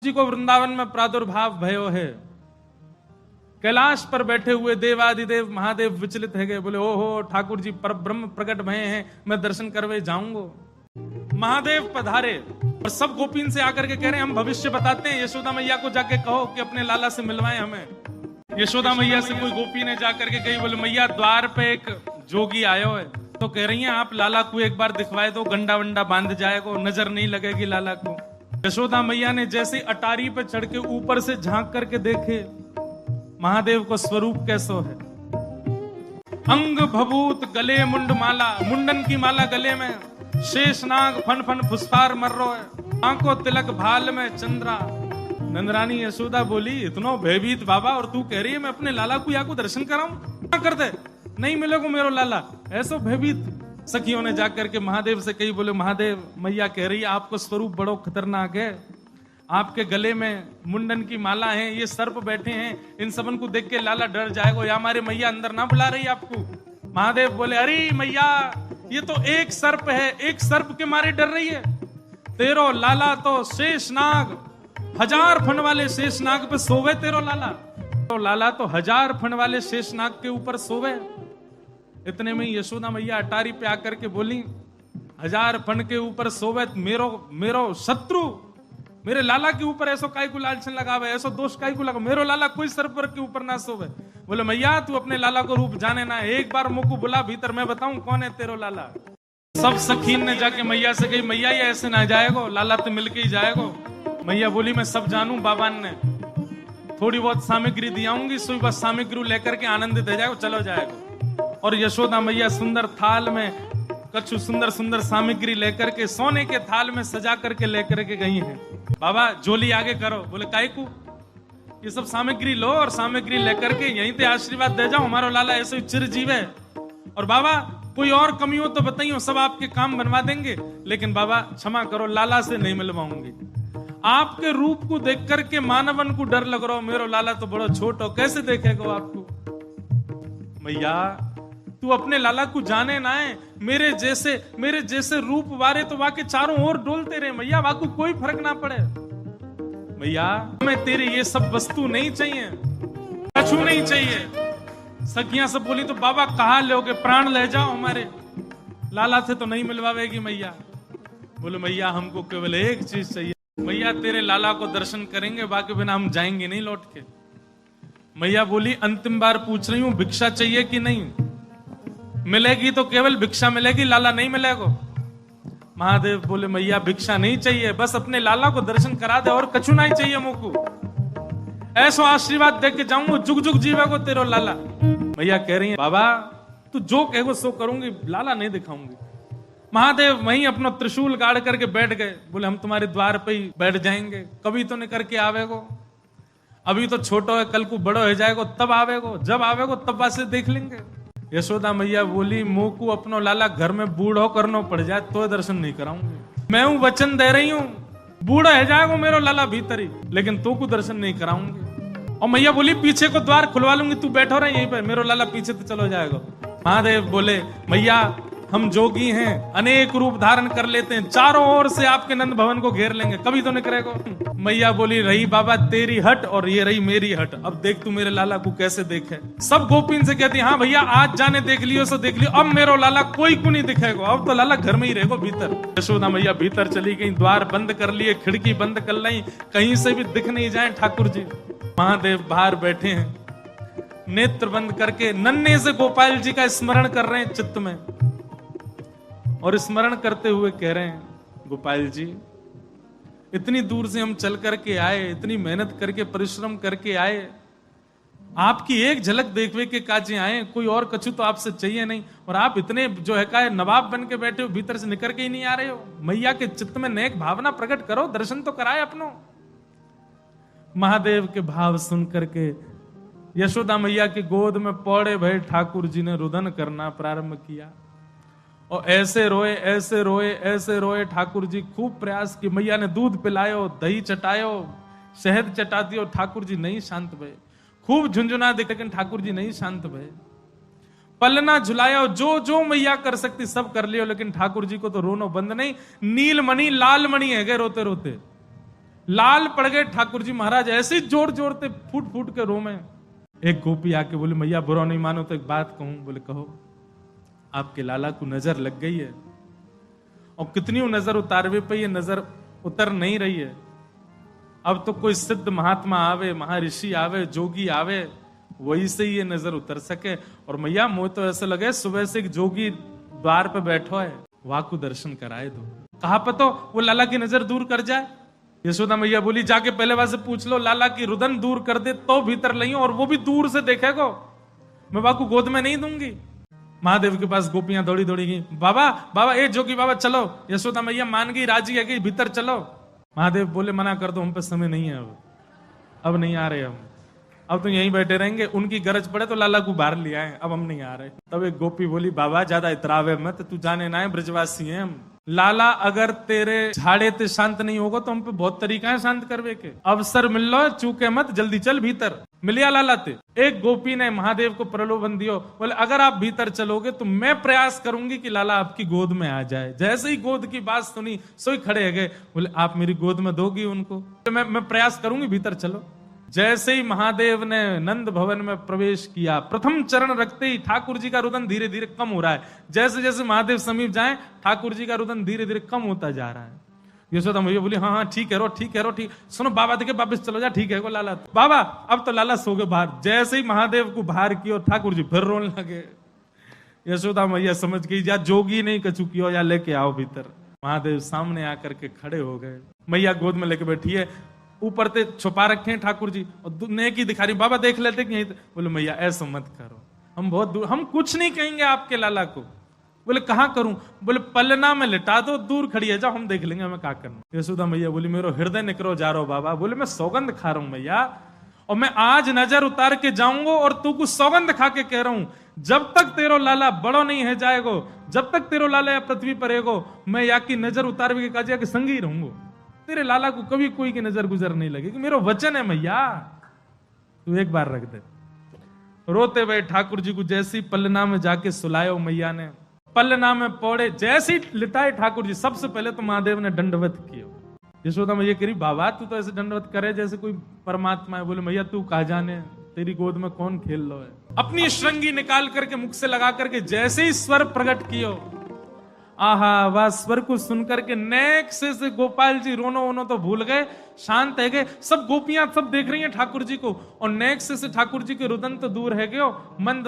जी को वृंदावन में प्रादुर्भाव भयो है। कैलाश पर बैठे हुए देवादिदेव महादेव विचलित है गए, बोले ओहो ठाकुर जी पर ब्रह्म प्रकट भये हैं, मैं दर्शन करवे जाऊंगा। महादेव पधारे और सब गोपीन से आकर के कह रहे हैं हम भविष्य बताते हैं, यशोदा मैया को जाके कहो कि अपने लाला से मिलवाएं हमें। यशोदा मैया से कोई गोपी ने जाकर के कही, बोले मैया द्वार पे एक जोगी आयो है, तो कह रही हैं आप लाला को एक बार दिखवाए दो, गंडा वंडा बांध जाएगा, नजर नहीं लगेगी लाला को। यशोदा मैया ने जैसे अटारी पे चढ़ के ऊपर से झांक करके देखे महादेव को स्वरूप कैसो है। अंग भभूत गले मुंड माला, मुंडन की माला गले में, शेषनाग फन फन फुसफार मर रो है, आंखों तिलक भाल में चंद्रा। नंदरानी यशोदा बोली इतनो भयभीत बाबा, और तू कह रही है मैं अपने लाला को या को दर्शन कराऊं, क्या कर दे नहीं मिलेगा मेरो लाला, ऐसो भयभीत। सखियों ने जाकर के महादेव से कही, बोले महादेव मैया कह रही है आपको स्वरूप बड़ो खतरनाक है, आपके गले में मुंडन की माला है, ये सर्प बैठे हैं, इन सबन को देख के लाला डर जाएगा, या हमारे मैया अंदर ना बुला रही आपको। महादेव बोले अरे मैया ये तो एक सर्प है, एक सर्प के मारे डर रही है, तेरो लाला तो शेषनाग 1000 फन वाले शेषनाग पे सोवे, तेरो लाला तो लाला तो 1000 फन वाले शेषनाग के ऊपर सोवे। इतने में यशोदा मैया अटारी पे आकर के बोली 1000 फन के ऊपर सोवे, मेरो शत्रु मेरे लाला के ऊपर ऐसो काय को लालचन लगावे, ऐसो दोष काय को लगा, मेरो लाला कोई सर्प के ऊपर ना सोवे। बोले मैया तू अपने लाला को रूप जाने ना, एक बार मुझको बुला भीतर, मैं बताऊं कौन है तेरो लाला। सब सखीन ने जाके मैया से कही मैया ये ऐसे ना जाएगो, लाला तो मिलके ही जाएगो। मैया बोली मैं सब जानू, बाबान ने थोड़ी बहुत सामग्री दियाऊंगी, सुई बस सामग्री लेकर के आनंदित हो जाएगो, चलो जाएगो। और यशोदा मैया सुंदर थाल में कछु सुंदर सुंदर सामग्री लेकर के सोने के थाल में सजा करके लेकर के गई हैं। बाबा झोली आगे करो, बोले काय को, ये सब सामग्री लो और सामग्री लेकर के यहीं पे आशीर्वाद दे जाओ, हमारा लाला ऐसे चिरजीव है। और बाबा कोई और कमी हो तो बताइए, सब आपके काम बनवा देंगे, लेकिन बाबा क्षमा करो लाला से नहीं मिलवाऊंगी। आपके रूप को देख करके मानवन को डर लग रहा हो, मेरो लाला तो बड़ा छोट हो, कैसे देखेगा आपको। मैया तू अपने लाला को जाने ना है, मेरे जैसे रूप वारे तो वाके चारों ओर डोलते रहे मैया, वाको कोई फर्क ना पड़े। मैया हमें तेरी ये सब वस्तु नहीं चाहिए, कछु नहीं चाहिए। सखियां सब बोली तो बाबा कहा लोगे, प्राण ले जाओ हमारे, लाला से तो नहीं मिलवावेगी मैया। बोले मैया हमको केवल एक चीज चाहिए, मैया तेरे लाला को दर्शन करेंगे, बाकी बिना हम जाएंगे नहीं लौट के। मैया बोली अंतिम बार पूछ रही हूं भिक्षा चाहिए कि नहीं, मिलेगी तो केवल भिक्षा मिलेगी, लाला नहीं मिलेगा। महादेव बोले मैया भिक्षा नहीं चाहिए, बस अपने लाला को दर्शन करा दे और कछु नहीं चाहिए मुझको, ऐसा आशीर्वाद दे के जाऊंगा, जुग जुग जीवेगो तेरो लाला। मैया कह रही है बाबा तू जो कहेगो सो करूंगी, लाला नहीं दिखाऊंगी। महादेव वहीं अपना त्रिशूल गाड़ करके बैठ गए, बोले हम तुम्हारे द्वार पे ही बैठ जाएंगे, कभी तो नहीं करके आवेगो, अभी तो छोटो है, कल को बड़ो हो जाएगो तब आवेगो, जब आवेगो तब वासे देख लेंगे। यशोदा मैया बोली मुंह को अपनो लाला घर में बूढ़ो करनो पड़ जाए तो दर्शन नहीं कराऊंगी, मैं हूं वचन दे रही हूं, बूढ़ा है जाएगा मेरो लाला भीतर ही, लेकिन तो को दर्शन नहीं कराऊंगी। और मैया बोली पीछे को द्वार खुलवा लूंगी, तू बैठो रहे यहीं पर, मेरो लाला पीछे तो चलो जाएगा। महादेव बोले मैया हम जोगी हैं, अनेक रूप धारण कर लेते हैं, चारों ओर से आपके नंद भवन को घेर लेंगे, कभी तो नहीं करेगा। मैया बोली रही बाबा तेरी हट और ये रही मेरी हट, अब देख तू मेरे लाला को कैसे देखे। सब गोपीन से कहती हाँ भैया आज जाने देख लियो सो देख लियो, अब मेरो लाला कोई को नहीं दिखेगा, अब तो लाला घर में ही रहेगा भीतर। यशोदा मैया भीतर चली गई, द्वार बंद कर लिए, खिड़की बंद कर ली, कहीं से भी दिख नहीं जाए ठाकुर जी। महादेव बाहर बैठे हैं, नेत्र बंद करके नन्हे से गोपाल जी का स्मरण कर रहे हैं चित्त में, और स्मरण करते हुए कह रहे हैं गोपाल जी इतनी दूर से हम चल करके आए, इतनी मेहनत करके परिश्रम करके आए, आपकी एक झलक देखने के काजे आए, कोई और कछु तो आपसे चाहिए नहीं, और आप इतने जो है का नवाब बन के बैठे हो, भीतर से निकल के ही नहीं आ रहे हो। मैया के चित्त में नेक भावना प्रकट करो, दर्शन तो कराए अपनो। महादेव के भाव सुन करके यशोदा मैया की गोद में पौड़े भय ठाकुर जी ने रुदन करना प्रारंभ किया, और ऐसे रोए ऐसे रोए ऐसे रोए। ठाकुर जी खूब प्रयास की, मैया ने दूध पिलायो, दही चटायो, शहद चटा दियो, ठाकुर जी नहीं शांत भये। खूब झुंझुना दे, लेकिन ठाकुर जी नहीं शांत भये। पलना झुलायो, जो जो मैया कर सकती सब कर लियो, लेकिन ठाकुर जी को तो रोनो बंद नहीं। नीलमणि लालमणि है गए रोते रोते, लाल पड़ गए ठाकुर जी महाराज, ऐसे जोर जोरते फूट फूट के रोमे। एक गोपी आके बोले मैया बुरा नहीं मानो तो एक बात कहूं। बोले कहो। आपके लाला को नजर लग गई है, और कितनी नजर उतारवे पे ये नजर उतर नहीं रही है। अब तो कोई सिद्ध महात्मा आवे, महर्षि आवे, जोगी आवे, वही से ये नजर उतर सके। और मैया मुझे तो ऐसा लगे सुबह से एक जोगी द्वार पे बैठो है, वहां को दर्शन कराए दो। कहा पतो वो लाला की नजर दूर कर जाए। यशोदा मैया बोली जाके पहले वहां से पूछ लो, लाला की रुदन दूर कर दे तो भीतर लइयो, और वो भी दूर से देखेगो, मैं बाकू गोद में नहीं दूंगी। महादेव के पास गोपियां दौड़ी दौड़ी गई, बाबा बाबा ए जोगी बाबा चलो। यशोदा मैया मान गई, राजी है कि भीतर चलो। महादेव बोले मना कर दो, हम पे समय नहीं है, अब नहीं आ रहे हम, अब तो यहीं बैठे रहेंगे, उनकी गरज पड़े तो लाला को बाहर ले आए, अब हम नहीं आ रहे। तब एक गोपी बोली बाबा ज्यादा इतरावे मत, तू जाने ना है ब्रजवासी है हम। लाला अगर तेरे झाड़े ते शांत नहीं होगा तो हम पे बहुत तरीका है शांत करवे के। अवसर मिल लो, चूके मत, जल्दी चल भीतर। मिलिया लाला ते। एक गोपी ने महादेव को प्रलोभन दियो, बोले अगर आप भीतर चलोगे तो मैं प्रयास करूंगी कि लाला आपकी गोद में आ जाए। जैसे ही गोद की बात सुनी सोई खड़े गए, बोले आप मेरी गोद में दोगी उनको? मैं प्रयास करूंगी, भीतर चलो। जैसे ही महादेव ने नंद भवन में प्रवेश किया, प्रथम चरण रखते ही ठाकुर जी का रुदन धीरे धीरे कम हो रहा है। जैसे जैसे महादेव समीप जाए ठाकुर जी का रुदन धीरे धीरे कम होता जा रहा है। यशोदा मैया बोली हाँ हाँ ठीक है रो, ठीक है रो, ठीक। सुनो बाबा देखे वापिस चलो जा, ठीक है को लाला बाबा अब तो लाला सो गए बाहर। जैसे ही महादेव को बाहर किया ठाकुर जी फिर रोने लगे। यशोदा मैया समझ गई या जोगी नहीं कछु किया, या लेके आओ भीतर। महादेव सामने आकर के खड़े हो गए, मैया गोद में लेके बैठी है, ऊपर ते छुपा रखे हैं ठाकुर जी, और नेक ही दिखा रही। बाबा देख लेते कि यहीं। बोले मैया ऐसा मत करो, हम बहुत दूर, हम कुछ नहीं कहेंगे आपके लाला को। बोले कहां करूं? बोले पलना में लिटा दो, दूर खड़ी है, जाओ हम देख लेंगे हमें क्या करना। यशोदा मैया बोली मेरो हृदय निकरो जा रहा बाबा। बोले मैं सौगंध खा रहा हूं मैया, और मैं आज नजर उतार के जाऊंगा, और तू कुछ सौगंध खा के कह रहा हूं जब तक तेरो लाला बड़ो नहीं है जाएगो, जब तक तेरो लाला या पृथ्वी पर रहेगो, मैं या की नजर उतार के काजिया के संग ही रहूंगा। तेरे लाला को कभी कोई की नजर गुजर नहीं लगेगी, मेरा वचन है मैया, तू एक बार रख दे। रोते हुए ठाकुर जी को जैसी पलना में जाके सुलायो मैया ने, पलना में पौड़े जैसी लिटाए ठाकुर जी। सबसे पहले तो महादेव ने दंडवत किया। यशोदा मैया कह रही बाबा तू तो ऐसे दंडवत करे जैसे कोई परमात्मा है। बोले मैया तू कहा जाने, तेरी गोद में कौन खेल लो है। अपनी श्रृंगी निकाल करके मुख से लगा करके जैसे ही स्वर प्रकट कियो, आहा वह स्वर को सुनकर के नेक से गोपाल जी रोनो वोनो तो भूल गए, शांत है गए। सब गोपियां सब देख रही हैं ठाकुर जी को, और नेक से ठाकुर जी के रुदन तो दूर है गयो, मंद मंद